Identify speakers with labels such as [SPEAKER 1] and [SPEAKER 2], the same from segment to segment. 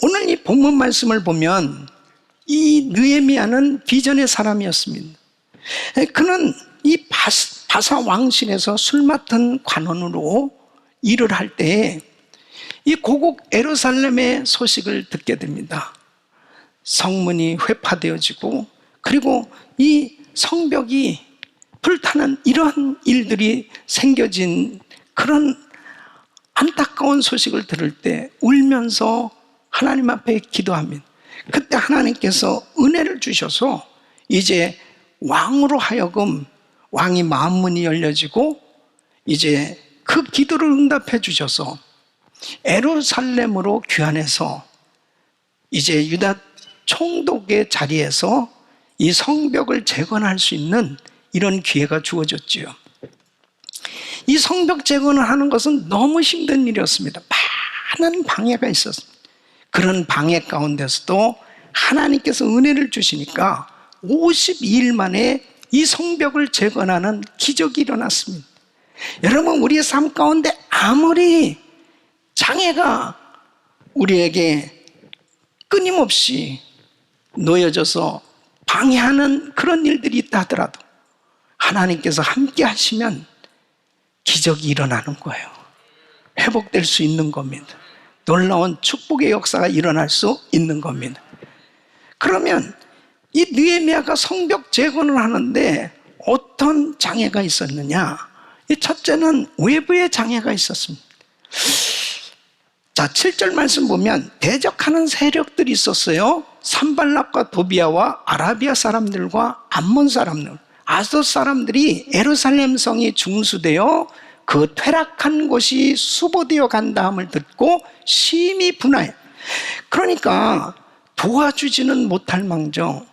[SPEAKER 1] 오늘 이 본문 말씀을 보면 이 느헤미야는 비전의 사람이었습니다. 그는 이 바사 왕실에서 술 맡은 관원으로 일을 할 때에 이 고국 예루살렘의 소식을 듣게 됩니다. 성문이 회파되어지고 그리고 이 성벽이 불타는 이러한 일들이 생겨진 그런 안타까운 소식을 들을 때 울면서 하나님 앞에 기도합니다. 그때 하나님께서 은혜를 주셔서 이제 왕으로 하여금 왕이 마음문이 열려지고 이제 그 기도를 응답해 주셔서 예루살렘으로 귀환해서 이제 유다 총독의 자리에서 이 성벽을 재건할 수 있는 이런 기회가 주어졌지요. 이 성벽 재건을 하는 것은 너무 힘든 일이었습니다. 많은 방해가 있었습니다. 그런 방해 가운데서도 하나님께서 은혜를 주시니까 52일 만에 이 성벽을 재건하는 기적이 일어났습니다. 여러분, 우리의 삶 가운데 아무리 장애가 우리에게 끊임없이 놓여져서 방해하는 그런 일들이 있다 하더라도 하나님께서 함께 하시면 기적이 일어나는 거예요. 회복될 수 있는 겁니다. 놀라운 축복의 역사가 일어날 수 있는 겁니다. 그러면 이 느헤미야가 성벽 재건을 하는데 어떤 장애가 있었느냐? 이 첫째는 외부의 장애가 있었습니다. 자, 7절 말씀 보면 대적하는 세력들이 있었어요. 산발락과 도비아와 아라비아 사람들과 암몬 사람들, 아소 사람들이 예루살렘 성이 중수되어 그 퇴락한 곳이 수보되어 간다함을 듣고 심히 분하여, 그러니까 도와주지는 못할 망정,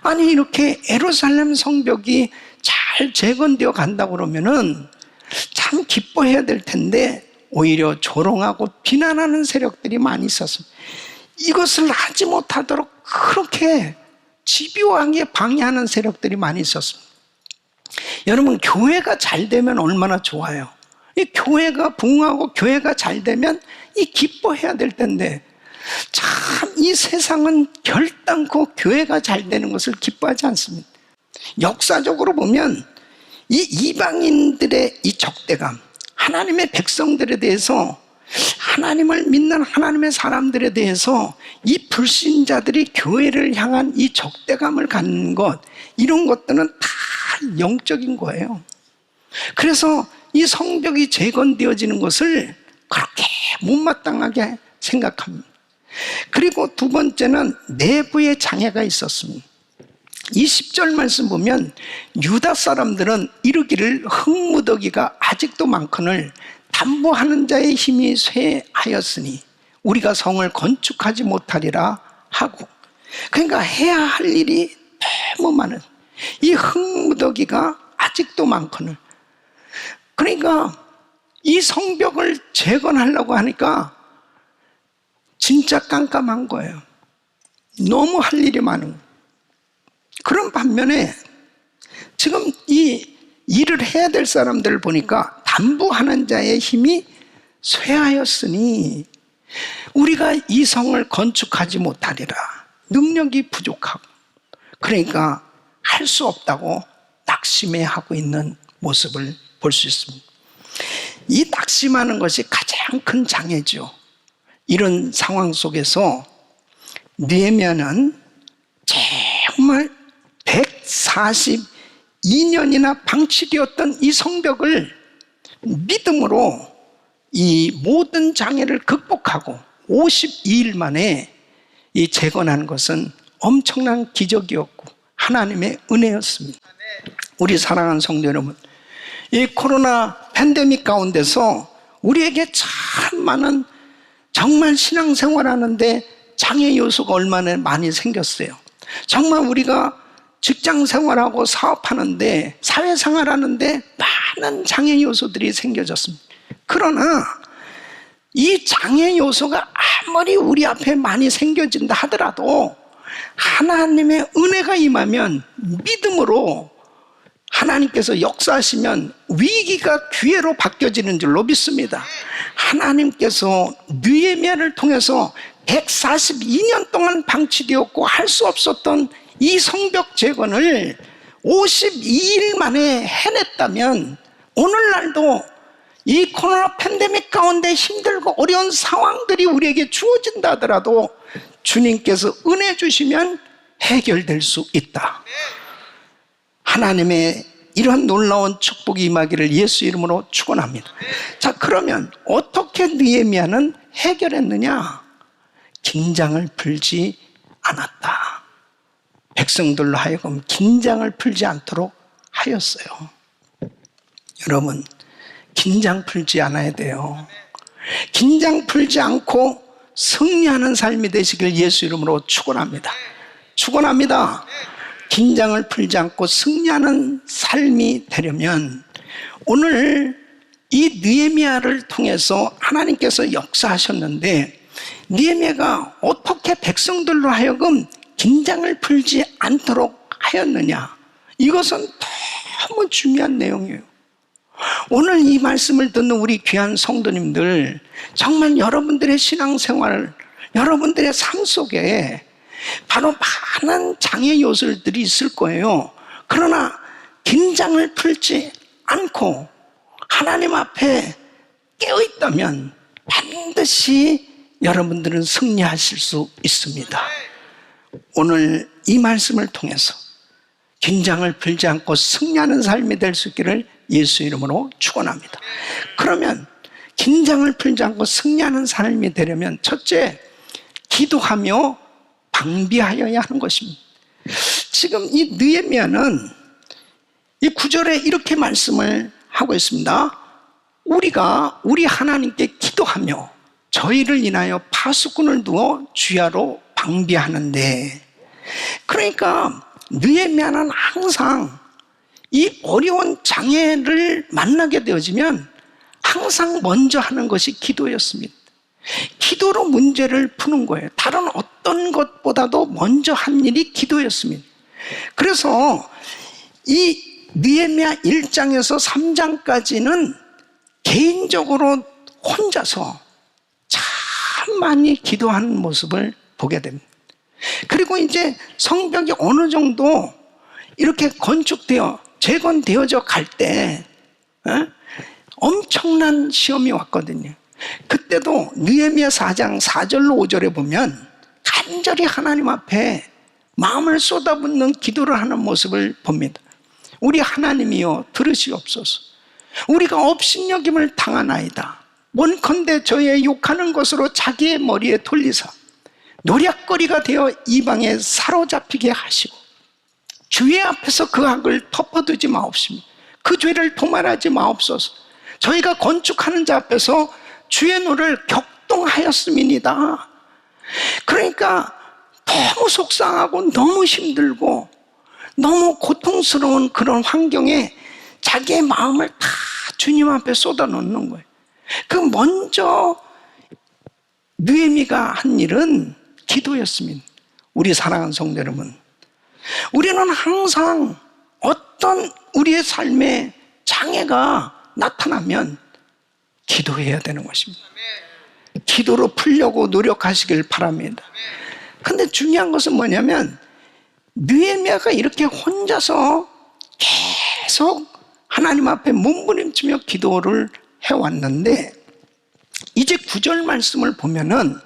[SPEAKER 1] 아니 이렇게 예루살렘 성벽이 잘 재건되어 간다고 그러면은 참 기뻐해야 될 텐데 오히려 조롱하고 비난하는 세력들이 많이 있었습니다. 이것을 하지 못하도록 그렇게 집요하게 방해하는 세력들이 많이 있었습니다. 여러분, 교회가 잘 되면 얼마나 좋아요. 이 교회가 부흥하고 교회가 잘 되면 이 기뻐해야 될 텐데 참 이 세상은 결단코 교회가 잘 되는 것을 기뻐하지 않습니다. 역사적으로 보면 이 이방인들의 이 적대감, 하나님의 백성들에 대해서, 하나님을 믿는 하나님의 사람들에 대해서 이 불신자들이 교회를 향한 이 적대감을 갖는 것, 이런 것들은 다 영적인 거예요. 그래서 이 성벽이 재건되어지는 것을 그렇게 못마땅하게 생각합니다. 그리고 두 번째는 내부의 장애가 있었습니다. 20절 말씀 보면 유다 사람들은 이르기를 흙무더기가 아직도 많거늘 담보하는 자의 힘이 쇠하였으니 우리가 성을 건축하지 못하리라 하고, 그러니까 해야 할 일이 너무 많은 이 흙무더기가 아직도 많거늘, 그러니까 이 성벽을 재건하려고 하니까 진짜 깜깜한 거예요. 너무 할 일이 많은 거예요. 그런 반면에 지금 이 일을 해야 될 사람들을 보니까 담보하는 자의 힘이 쇠하였으니 우리가 이 성을 건축하지 못하리라. 능력이 부족하고, 그러니까 할 수 없다고 낙심해하고 있는 모습을 볼 수 있습니다. 이 낙심하는 것이 가장 큰 장애죠. 이런 상황 속에서 느헤미야는 정말 142년이나 방치되었던 이 성벽을 믿음으로 이 모든 장애를 극복하고 52일 만에 이 재건한 것은 엄청난 기적이었고 하나님의 은혜였습니다. 우리 사랑하는 성도 여러분, 이 코로나 팬데믹 가운데서 우리에게 참 많은 정말 신앙생활하는데 장애 요소가 얼마나 많이 생겼어요. 정말 우리가 직장생활하고 사업하는데 사회생활하는데 많은 장애 요소들이 생겨졌습니다. 그러나 이 장애 요소가 아무리 우리 앞에 많이 생겨진다 하더라도 하나님의 은혜가 임하면 믿음으로 하나님께서 역사하시면 위기가 기회로 바뀌어지는 줄로 믿습니다. 하나님께서 느헤미야를 통해서 142년 동안 방치되었고 할 수 없었던 이 성벽 재건을 52일 만에 해냈다면 오늘날도 이 코로나 팬데믹 가운데 힘들고 어려운 상황들이 우리에게 주어진다 하더라도 주님께서 은혜 주시면 해결될 수 있다. 하나님의 이러한 놀라운 축복이 임하기를 예수 이름으로 축원합니다. 자, 그러면 어떻게 느헤미야는 해결했느냐? 긴장을 풀지 않았다. 백성들로 하여금 긴장을 풀지 않도록 하였어요. 여러분, 긴장 풀지 않아야 돼요. 긴장 풀지 않고 승리하는 삶이 되시길 예수 이름으로 축원합니다. 축원합니다. 긴장을 풀지 않고 승리하는 삶이 되려면 오늘 이 느헤미야를 통해서 하나님께서 역사하셨는데 느헤미야가 어떻게 백성들로 하여금 긴장을 풀지 않도록 하였느냐? 이것은 너무 중요한 내용이에요. 오늘 이 말씀을 듣는 우리 귀한 성도님들, 정말 여러분들의 신앙생활, 여러분들의 삶 속에 바로 많은 장애 요소들이 있을 거예요. 그러나 긴장을 풀지 않고 하나님 앞에 깨어있다면 반드시 여러분들은 승리하실 수 있습니다. 오늘 이 말씀을 통해서 긴장을 풀지 않고 승리하는 삶이 될 수 있기를 예수 이름으로 축원합니다. 그러면 긴장을 풀지 않고 승리하는 삶이 되려면 첫째, 기도하며 방비하여야 하는 것입니다. 지금 이 느헤미야는 이 9절에 이렇게 말씀을 하고 있습니다. 우리가 우리 하나님께 기도하며 저희를 인하여 파수꾼을 두어 주야로 방비하는데, 그러니까 느헤미야는 항상 이 어려운 장애를 만나게 되어지면 항상 먼저 하는 것이 기도였습니다. 기도로 문제를 푸는 거예요. 다른 어떤 것보다도 먼저 한 일이 기도였습니다. 그래서 이 느헤미야 1장에서 3장까지는 개인적으로 혼자서 참 많이 기도하는 모습을 보게 됩니다. 그리고 이제 성벽이 어느 정도 이렇게 건축되어 재건되어져 갈 때 엄청난 시험이 왔거든요. 그때도 느헤미야 4장 4절로 5절에 보면 간절히 하나님 앞에 마음을 쏟아붓는 기도를 하는 모습을 봅니다. 우리 하나님이여 들으시옵소서. 우리가 업신여김을 당하나이다. 원컨대 저의 욕하는 것으로 자기의 머리에 돌리사 노략거리가 되어 이방에 사로잡히게 하시고 주의 앞에서 그 악을 덮어두지 마옵시며 그 죄를 도말하지 마옵소서. 저희가 건축하는 자 앞에서 주의 노를 격동하였음이니이다. 그러니까 너무 속상하고 너무 힘들고 너무 고통스러운 그런 환경에 자기의 마음을 다 주님 앞에 쏟아놓는 거예요. 그 먼저 느헤미야가 한 일은 기도였습니다. 우리 사랑하는 성도 여러분, 우리는 항상 어떤 우리의 삶에 장애가 나타나면 기도해야 되는 것입니다. 기도로 풀려고 노력하시길 바랍니다. 근데 중요한 것은 뭐냐면 느헤미야가 이렇게 혼자서 계속 하나님 앞에 몸부림치며 기도를 해왔는데 이제 9절 말씀을 보면은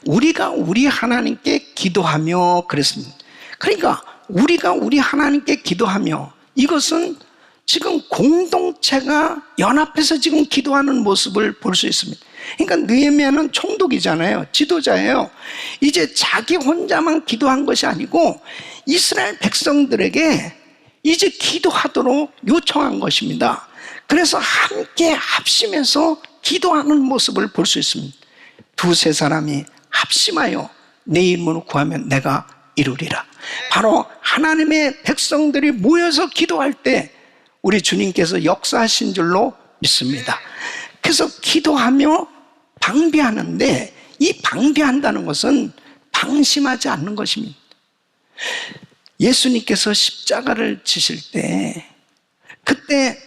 [SPEAKER 1] 우리가 우리 하나님께 기도하며 그랬습니다. 그러니까 우리가 우리 하나님께 기도하며, 이것은 지금 공동체가 연합해서 지금 기도하는 모습을 볼 수 있습니다. 그러니까 느헤미야는 총독이잖아요. 지도자예요. 이제 자기 혼자만 기도한 것이 아니고 이스라엘 백성들에게 이제 기도하도록 요청한 것입니다. 그래서 함께 합심해서 기도하는 모습을 볼 수 있습니다. 두세 사람이 합심하여 내 이름으로 구하면 내가 이루리라. 바로 하나님의 백성들이 모여서 기도할 때 우리 주님께서 역사하신 줄로 믿습니다. 그래서 기도하며 방비하는데, 이 방비한다는 것은 방심하지 않는 것입니다. 예수님께서 십자가를 지실 때, 그때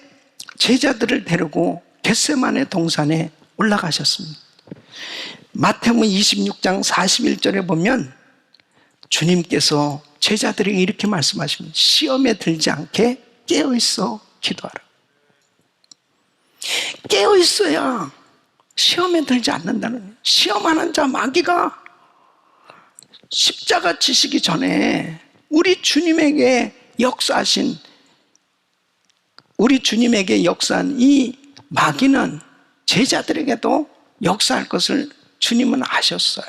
[SPEAKER 1] 제자들을 데리고 겟세마네 동산에 올라가셨습니다. 마태복음 26장 41절에 보면 주님께서 제자들에게 이렇게 말씀하십니다. 시험에 들지 않게 깨어있어 기도하라. 깨어있어야 시험에 들지 않는다는 거예요. 시험하는 자 마귀가 십자가 지시기 전에 우리 주님에게 역사한 이 마귀는 제자들에게도 역사할 것을 주님은 아셨어요.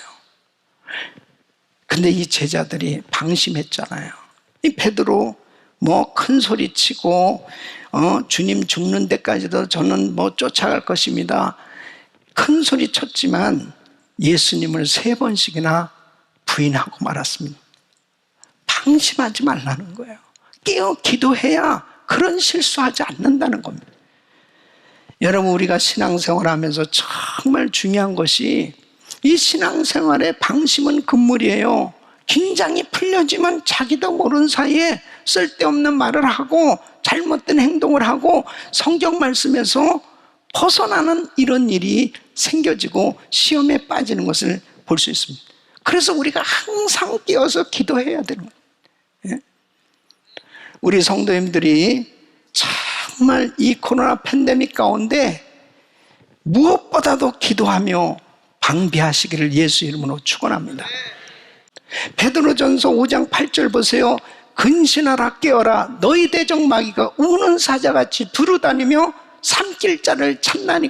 [SPEAKER 1] 근데 이 제자들이 방심했잖아요. 이 베드로 큰 소리 치고 주님 죽는 데까지도 저는 쫓아갈 것입니다. 큰 소리 쳤지만 예수님을 3번씩이나 부인하고 말았습니다. 방심하지 말라는 거예요. 깨어 기도해야 그런 실수하지 않는다는 겁니다. 여러분, 우리가 신앙생활하면서 정말 중요한 것이, 이 신앙생활의 방심은 금물이에요. 긴장이 풀려지면 자기도 모르는 사이에 쓸데없는 말을 하고 잘못된 행동을 하고 성경 말씀에서 벗어나는 이런 일이 생겨지고 시험에 빠지는 것을 볼 수 있습니다. 그래서 우리가 항상 깨어서 기도해야 되는 거예요. 예? 우리 성도님들이 정말 이 코로나 팬데믹 가운데 무엇보다도 기도하며 방비하시기를 예수 이름으로 축원합니다. 베드로전서 5장 8절 보세요. 근신하라, 깨어라. 너희 대적 마귀가 우는 사자같이 두루다니며 삼킬 자를 찾나니.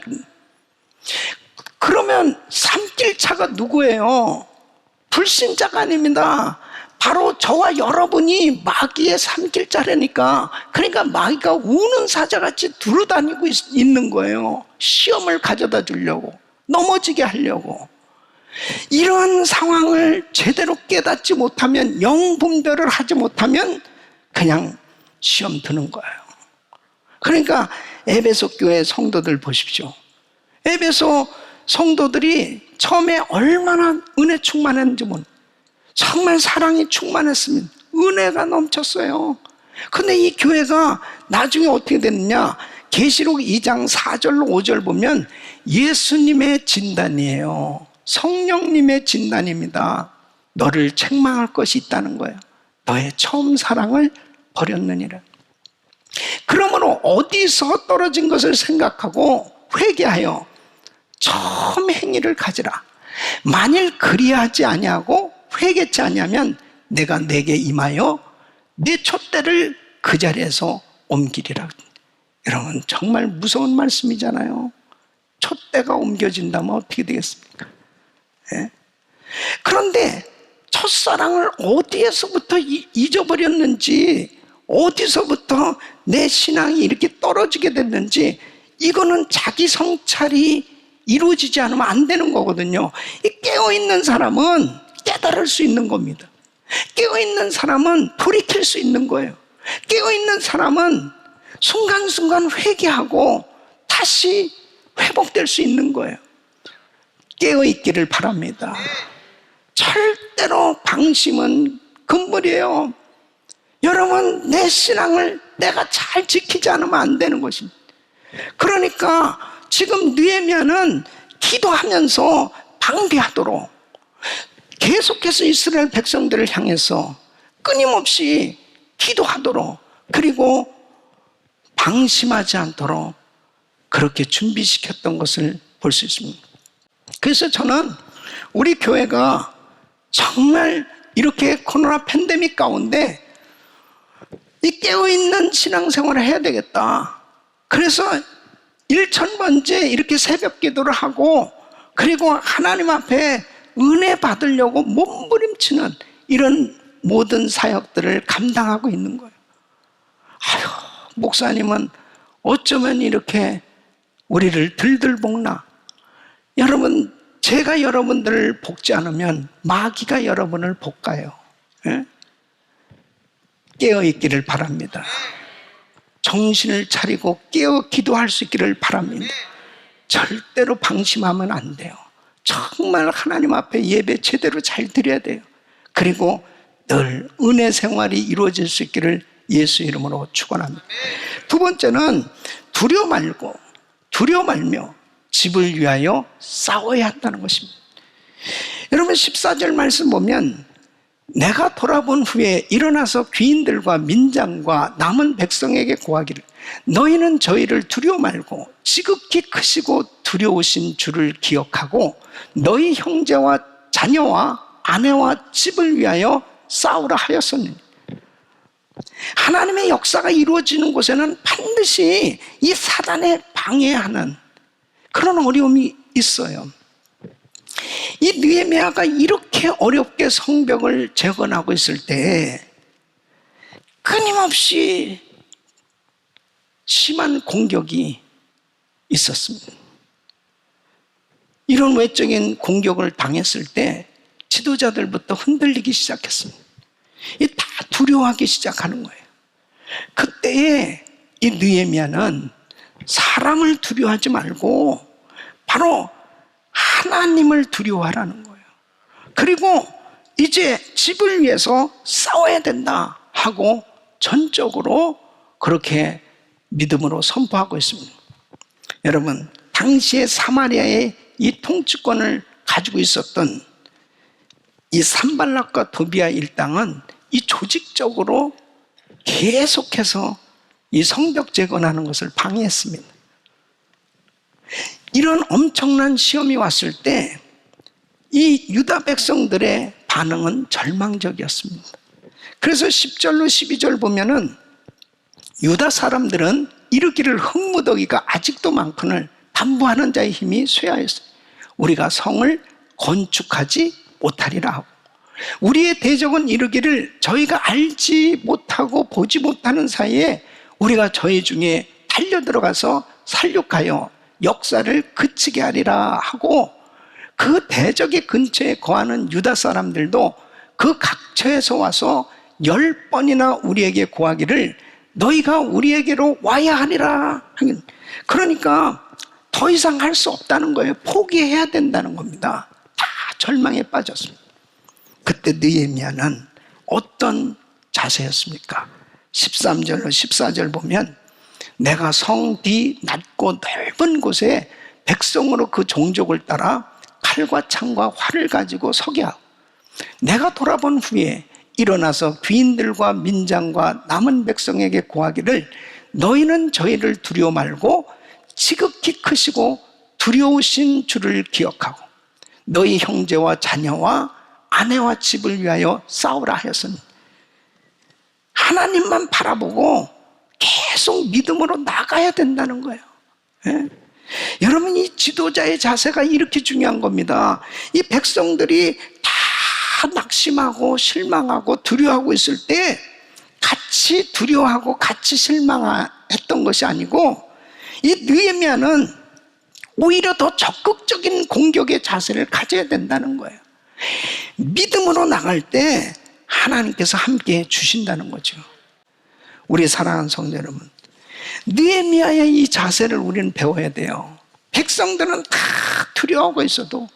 [SPEAKER 1] 그러면 삼킬 자가 누구예요? 불신자가 아닙니다. 바로 저와 여러분이 마귀의 삼킬 자라니까. 그러니까 마귀가 우는 사자같이 두루다니고 있는 거예요. 시험을 가져다 주려고, 넘어지게 하려고. 이런 상황을 제대로 깨닫지 못하면, 영분별을 하지 못하면 그냥 시험 드는 거예요. 그러니까 에베소 교회 성도들 보십시오. 에베소 성도들이 처음에 얼마나 은혜 충만했는지 정말 사랑이 충만했습니다. 은혜가 넘쳤어요. 근데 이 교회가 나중에 어떻게 됐느냐? 계시록 2장 4절로 5절 보면 예수님의 진단이에요. 성령님의 진단입니다. 너를 책망할 것이 있다는 거예요. 너의 처음 사랑을 버렸느니라. 그러므로 어디서 떨어진 것을 생각하고 회개하여 처음 행위를 가지라. 만일 그리하지 아니하고 회개치 아니하면 내가 내게 임하여 내 촛대를 그 자리에서 옮기리라. 여러분, 정말 무서운 말씀이잖아요. 촛대가 옮겨진다면 어떻게 되겠습니까? 예? 그런데 첫사랑을 어디에서부터 잊어버렸는지, 어디서부터 내 신앙이 이렇게 떨어지게 됐는지, 이거는 자기 성찰이 이루어지지 않으면 안 되는 거거든요. 이 깨어있는 사람은 깨달을 수 있는 겁니다. 깨어있는 사람은 돌이킬 수 있는 거예요. 깨어있는 사람은 순간순간 회개하고 다시 회복될 수 있는 거예요. 깨어있기를 바랍니다. 절대로 방심은 금물이에요. 여러분, 내 신앙을 내가 잘 지키지 않으면 안 되는 것입니다. 그러니까 지금 느헤미야는 기도하면서 방비하도록 계속해서 이스라엘 백성들을 향해서 끊임없이 기도하도록, 그리고 방심하지 않도록 그렇게 준비시켰던 것을 볼 수 있습니다. 그래서 저는 우리 교회가 정말 이렇게 코로나 팬데믹 가운데 이 깨어있는 신앙생활을 해야 되겠다. 그래서 1000번째 이렇게 새벽 기도를 하고, 그리고 하나님 앞에 은혜 받으려고 몸부림치는 이런 모든 사역들을 감당하고 있는 거예요. 아유, 목사님은 어쩌면 이렇게 우리를 들들 볶나. 여러분, 제가 여러분들을 볶지 않으면 마귀가 여러분을 볶아요. 예? 깨어있기를 바랍니다. 정신을 차리고 깨어 기도할 수 있기를 바랍니다. 절대로 방심하면 안 돼요. 정말 하나님 앞에 예배 제대로 잘 드려야 돼요. 그리고 늘 은혜 생활이 이루어질 수 있기를 예수 이름으로 축원합니다. 두 번째는 두려워 말며 집을 위하여 싸워야 한다는 것입니다. 여러분 14절 말씀 보면 내가 돌아본 후에 일어나서 귀인들과 민장과 남은 백성에게 고하기를 너희는 저희를 두려워 말고 지극히 크시고 두려우신 주를 기억하고 너희 형제와 자녀와 아내와 집을 위하여 싸우라 하였었느니. 하나님의 역사가 이루어지는 곳에는 반드시 이 사단에 방해하는 그런 어려움이 있어요. 이 느헤미야가 이렇게 어렵게 성벽을 재건하고 있을 때 끊임없이 심한 공격이 있었습니다. 이런 외적인 공격을 당했을 때 지도자들부터 흔들리기 시작했습니다. 다 두려워하기 시작하는 거예요. 그때에 이 느헤미야는 사람을 두려워하지 말고 바로 하나님을 두려워하라는 거예요. 그리고 이제 집을 위해서 싸워야 된다 하고 전적으로 그렇게 믿음으로 선포하고 있습니다. 여러분, 당시에 사마리아의 이 통치권을 가지고 있었던 이 산발락과 도비아 일당은 이 조직적으로 계속해서 이 성벽 재건하는 것을 방해했습니다. 이런 엄청난 시험이 왔을 때 이 유다 백성들의 반응은 절망적이었습니다. 그래서 10절로 12절 보면은 유다 사람들은 이르기를 흙무더기가 아직도 많거늘 담보하는 자의 힘이 쇠하였어요. 우리가 성을 건축하지 못하리라 하고 우리의 대적은 이르기를 저희가 알지 못하고 보지 못하는 사이에 우리가 저희 중에 달려들어가서 살육하여 역사를 그치게 하리라 하고 그 대적의 근처에 거하는 유다 사람들도 그 각처에서 와서 10번이나 우리에게 고하기를 너희가 우리에게로 와야 하리라. 그러니까 더 이상 할 수 없다는 거예요. 포기해야 된다는 겁니다. 다 절망에 빠졌습니다. 그때 느헤미야는 어떤 자세였습니까? 13절로 14절 보면 내가 성 뒤 낮고 넓은 곳에 백성으로 그 종족을 따라 칼과 창과 활을 가지고 서게 하고 내가 돌아본 후에 일어나서 귀인들과 민장과 남은 백성에게 고하기를 너희는 저희를 두려워 말고 지극히 크시고 두려우신 주를 기억하고 너희 형제와 자녀와 아내와 집을 위하여 싸우라 하였으니 하나님만 바라보고 계속 믿음으로 나가야 된다는 거예요. 예? 여러분, 이 지도자의 자세가 이렇게 중요한 겁니다. 이 백성들이 다 낙심하고 실망하고 두려워하고 있을 때 같이 두려워하고 같이 실망했던 것이 아니고 이 느헤미야는 오히려 더 적극적인 공격의 자세를 가져야 된다는 거예요. 믿음으로 나갈 때 하나님께서 함께 주신다는 거죠. 우리 사랑하는 성도 여러분, 느헤미야의 이 자세를 우리는 배워야 돼요. 백성들은 다 두려워하고 있어도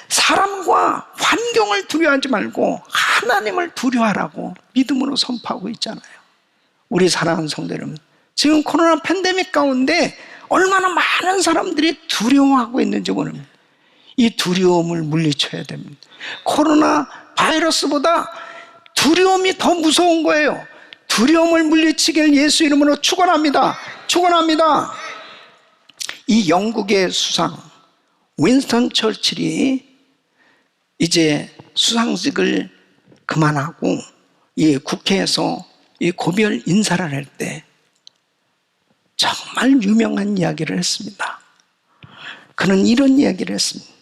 [SPEAKER 1] 사람과 환경을 두려워하지 말고 하나님을 두려워하라고 믿음으로 선포하고 있잖아요. 우리 사랑하는 성도 여러분, 지금 코로나 팬데믹 가운데 얼마나 많은 사람들이 두려워하고 있는지 모릅니다. 이 두려움을 물리쳐야 됩니다. 코로나 바이러스보다 두려움이 더 무서운 거예요. 두려움을 물리치길 예수 이름으로 축원합니다. 축원합니다. 이 영국의 수상 윈스턴 처칠이 이제 수상직을 그만하고 이 국회에서 이 고별 인사를 할 때 정말 유명한 이야기를 했습니다. 그는 이런 이야기를 했습니다.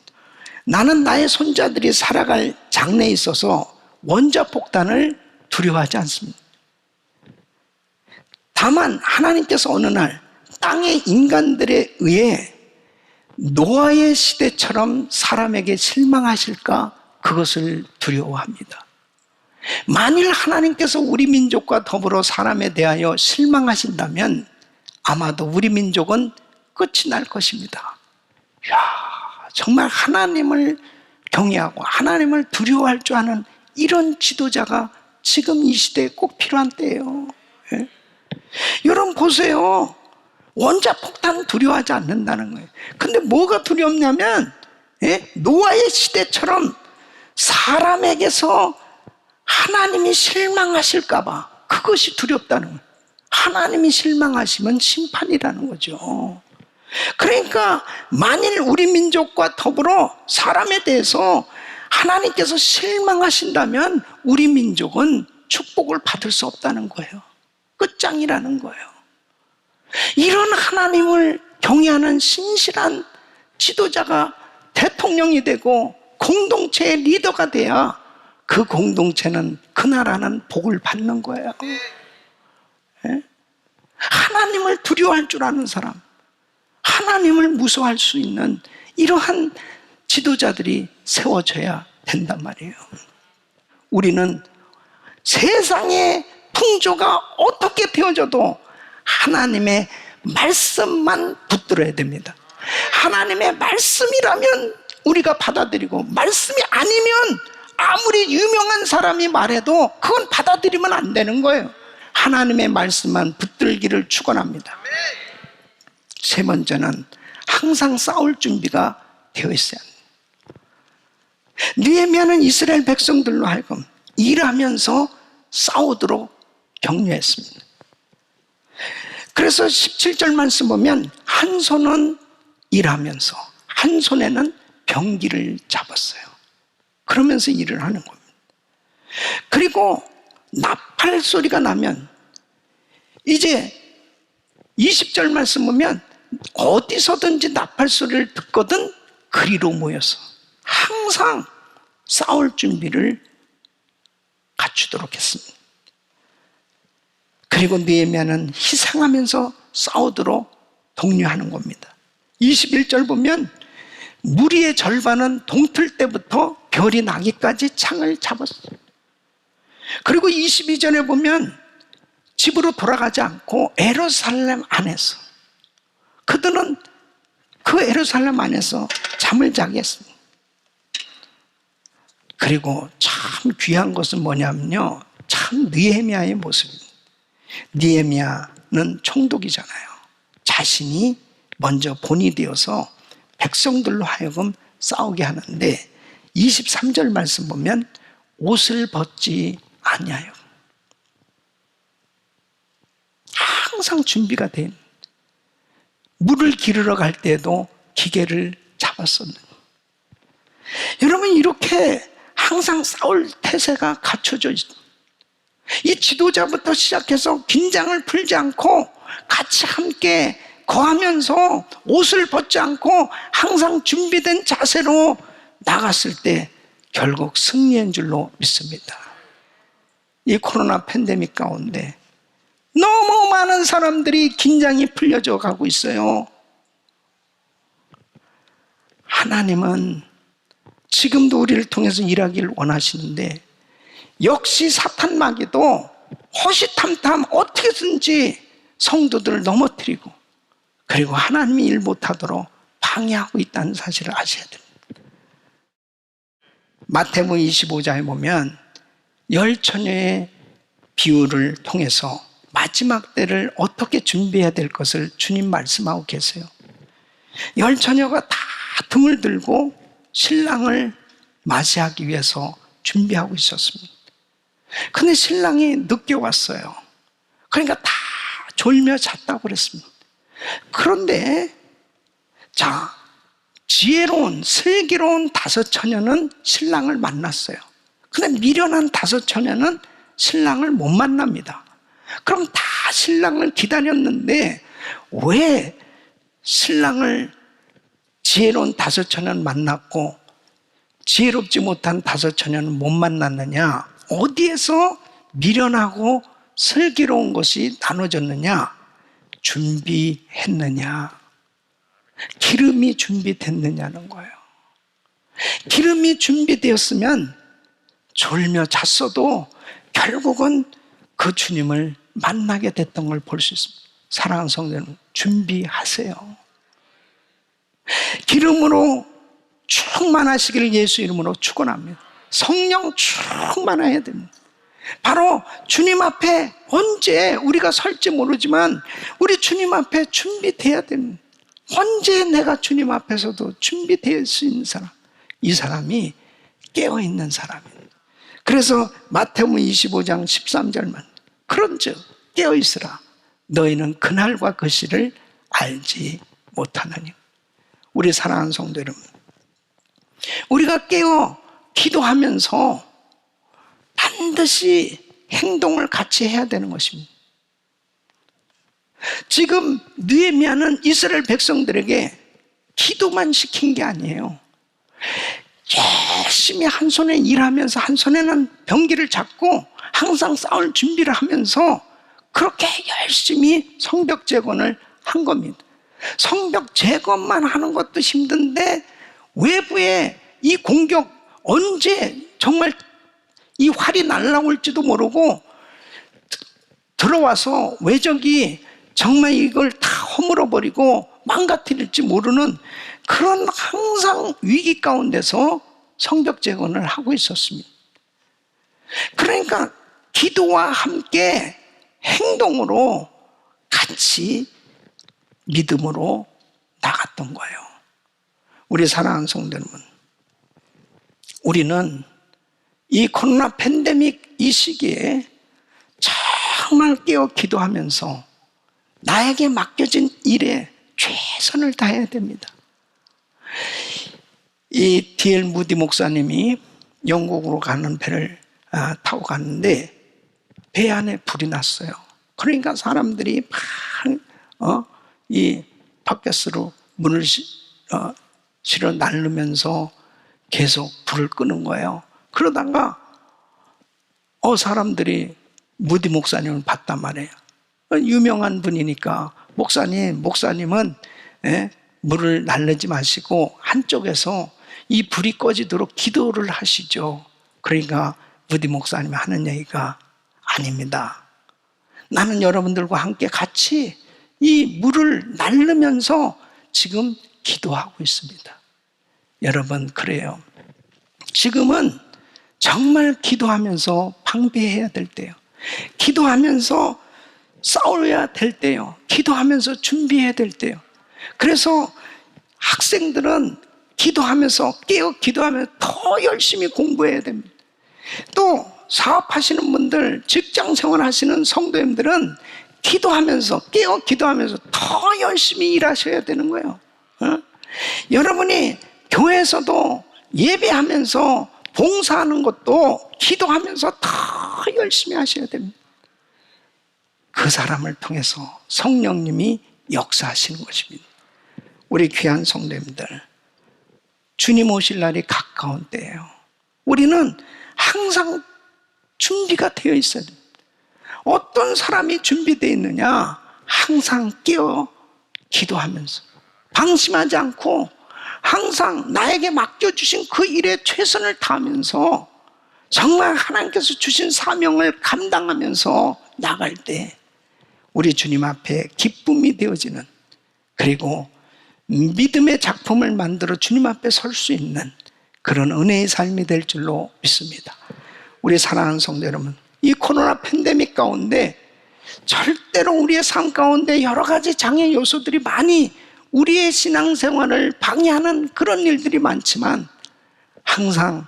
[SPEAKER 1] 나는 나의 손자들이 살아갈 장래에 있어서 원자폭탄을 두려워하지 않습니다. 다만 하나님께서 어느 날 땅의 인간들에 의해 노아의 시대처럼 사람에게 실망하실까 그것을 두려워합니다. 만일 하나님께서 우리 민족과 더불어 사람에 대하여 실망하신다면 아마도 우리 민족은 끝이 날 것입니다. 이야, 정말 하나님을 경외하고 하나님을 두려워할 줄 아는 이런 지도자가 지금 이 시대에 꼭 필요한 때예요. 예? 여러분 보세요. 원자폭탄 두려워하지 않는다는 거예요. 근데 뭐가 두렵냐면 노아의 시대처럼 사람에게서 하나님이 실망하실까 봐 그것이 두렵다는 거예요. 하나님이 실망하시면 심판이라는 거죠. 그러니까 만일 우리 민족과 더불어 사람에 대해서 하나님께서 실망하신다면 우리 민족은 축복을 받을 수 없다는 거예요. 끝장이라는 거예요. 이런 하나님을 경외하는 신실한 지도자가 대통령이 되고 공동체의 리더가 돼야 그 공동체는, 그 나라는 복을 받는 거예요. 예? 하나님을 두려워할 줄 아는 사람, 하나님을 무서워할 수 있는 이러한 지도자들이 세워져야 된단 말이에요. 우리는 세상의 풍조가 어떻게 되어져도 하나님의 말씀만 붙들어야 됩니다. 하나님의 말씀이라면 우리가 받아들이고, 말씀이 아니면 아무리 유명한 사람이 말해도 그건 받아들이면 안 되는 거예요. 하나님의 말씀만 붙들기를 축원합니다. 세 번째는 항상 싸울 준비가 되어 있어야 합니다. 느헤미야는 이스라엘 백성들로 하여금 일하면서 싸우도록 격려했습니다. 그래서 17절 말씀 보면 한 손은 일하면서 한 손에는 병기를 잡았어요. 그러면서 일을 하는 겁니다. 그리고 나팔 소리가 나면 이제 20절 말씀 보면 어디서든지 나팔 소리를 듣거든 그리로 모여서 항상 싸울 준비를 갖추도록 했습니다. 그리고 느헤미야는 희생하면서 싸우도록 독려하는 겁니다. 21절 보면 무리의 절반은 동틀 때부터 별이 나기까지 창을 잡았어요. 그리고 22절에 보면 집으로 돌아가지 않고 예루살렘 안에서, 그들은 그 예루살렘 안에서 잠을 자게 했습니다. 그리고 참 귀한 것은 뭐냐면요, 참 느헤미야의 모습입니다. 느헤미야는 총독이잖아요. 자신이 먼저 본이 되어서 백성들로 하여금 싸우게 하는데 23절 말씀 보면 옷을 벗지 아니하여 항상 준비가 된, 물을 기르러 갈 때도 기계를 잡았었는. 여러분, 이렇게 항상 싸울 태세가 갖춰져 있습니다. 이 지도자부터 시작해서 긴장을 풀지 않고 같이 함께 거하면서 옷을 벗지 않고 항상 준비된 자세로 나갔을 때 결국 승리한 줄로 믿습니다. 이 코로나 팬데믹 가운데 너무 많은 사람들이 긴장이 풀려져 가고 있어요. 하나님은 지금도 우리를 통해서 일하기를 원하시는데 역시 사탄 마귀도 호시탐탐 어떻게든지 성도들을 넘어뜨리고 그리고 하나님이 일 못하도록 방해하고 있다는 사실을 아셔야 됩니다. 마태복음 25장에 보면 열 처녀의 비유를 통해서 마지막 때를 어떻게 준비해야 될 것을 주님 말씀하고 계세요. 열 처녀가 다 등을 들고 신랑을 맞이하기 위해서 준비하고 있었습니다. 근데 신랑이 늦게 왔어요. 그러니까 다 졸며 잤다고 그랬습니다. 그런데 자, 지혜로운 슬기로운 다섯 처녀는 신랑을 만났어요. 근데 미련한 다섯 처녀는 신랑을 못 만납니다. 그럼 다 신랑을 기다렸는데 왜 신랑을 지혜로운 다섯 처녀는 만났고 지혜롭지 못한 다섯 처녀는 못 만났느냐? 어디에서 미련하고 슬기로운 것이 나눠졌느냐? 준비했느냐? 기름이 준비됐느냐는 거예요. 기름이 준비되었으면 졸며 잤어도 결국은 그 주님을 만나게 됐던 걸 볼 수 있습니다. 사랑하는 성도는 준비하세요. 기름으로 충만하시기를 예수 이름으로 축원합니다. 성령 충만해야 됩니다. 바로 주님 앞에 언제 우리가 설지 모르지만 우리 주님 앞에 준비되어야 됩니다. 언제 내가 주님 앞에서도 준비될 수 있는 사람, 이 사람이 깨어있는 사람입니다. 그래서 마태복음 25장 13절만 그런즉 깨어있으라 너희는 그날과 그 시를 알지 못하느니. 우리 사랑하는 성도 여러분, 우리가 깨어 기도하면서 반드시 행동을 같이 해야 되는 것입니다. 지금 느헤미야는 이스라엘 백성들에게 기도만 시킨 게 아니에요. 열심히 한 손에 일하면서 한 손에는 병기를 잡고 항상 싸울 준비를 하면서 그렇게 열심히 성벽 재건을 한 겁니다. 성벽 재건만 하는 것도 힘든데 외부에 이 공격 언제 정말 이 활이 날아올지도 모르고 들어와서 외적이 정말 이걸 다 허물어버리고 망가뜨릴지 모르는 그런 항상 위기 가운데서 성벽 재건을 하고 있었습니다. 그러니까 기도와 함께 행동으로 같이 믿음으로 나갔던 거예요. 우리 사랑하는 성도 여러분, 우리는 이 코로나 팬데믹 이 시기에 정말 깨어 기도하면서 나에게 맡겨진 일에 최선을 다해야 됩니다. 이 D.L. 무디 목사님이 영국으로 가는 배를 타고 갔는데 배 안에 불이 났어요. 그러니까 사람들이 이 바켓으로 문을 실어 날르면서 계속 불을 끄는 거예요. 그러다가 사람들이 무디 목사님을 봤단 말이에요. 유명한 분이니까 목사님은 물을 날리지 마시고 한쪽에서 이 불이 꺼지도록 기도를 하시죠. 그러니까 무디 목사님이 하는 얘기가 아닙니다. 나는 여러분들과 함께 같이 이 물을 날르면서 지금 기도하고 있습니다. 여러분, 그래요. 지금은 정말 기도하면서 방비해야 될 때요. 기도하면서 싸워야 될 때요. 기도하면서 준비해야 될 때요. 그래서 학생들은 기도하면서 깨어 기도하면서 더 열심히 공부해야 됩니다. 또 사업하시는 분들, 직장생활 하시는 성도님들은 기도하면서 깨어 기도하면서 더 열심히 일하셔야 되는 거예요. 여러분이 교회에서도 예배하면서 봉사하는 것도 기도하면서 더 열심히 하셔야 됩니다. 그 사람을 통해서 성령님이 역사하시는 것입니다. 우리 귀한 성도님들, 주님 오실 날이 가까운 때예요. 우리는 항상 준비가 되어 있어야 됩니다. 어떤 사람이 준비되어 있느냐? 항상 깨어 기도하면서 방심하지 않고 항상 나에게 맡겨주신 그 일에 최선을 다하면서 정말 하나님께서 주신 사명을 감당하면서 나갈 때 우리 주님 앞에 기쁨이 되어지는, 그리고 믿음의 작품을 만들어 주님 앞에 설 수 있는 그런 은혜의 삶이 될 줄로 믿습니다. 우리 사랑하는 성도 여러분, 이 코로나 팬데믹 가운데 절대로 우리의 삶 가운데 여러 가지 장애 요소들이 많이 우리의 신앙생활을 방해하는 그런 일들이 많지만 항상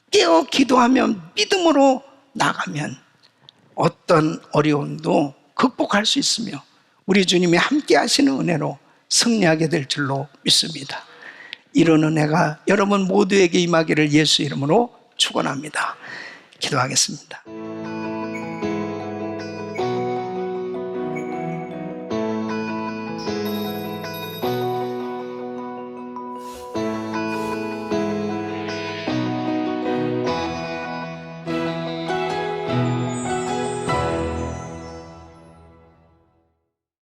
[SPEAKER 1] 깨어 기도하며 믿음으로 나가면 어떤 어려움도 극복할 수 있으며 우리 주님이 함께 하시는 은혜로 승리하게 될 줄로 믿습니다. 이런 은혜가 여러분 모두에게 임하기를 예수 이름으로 축원합니다. 기도하겠습니다.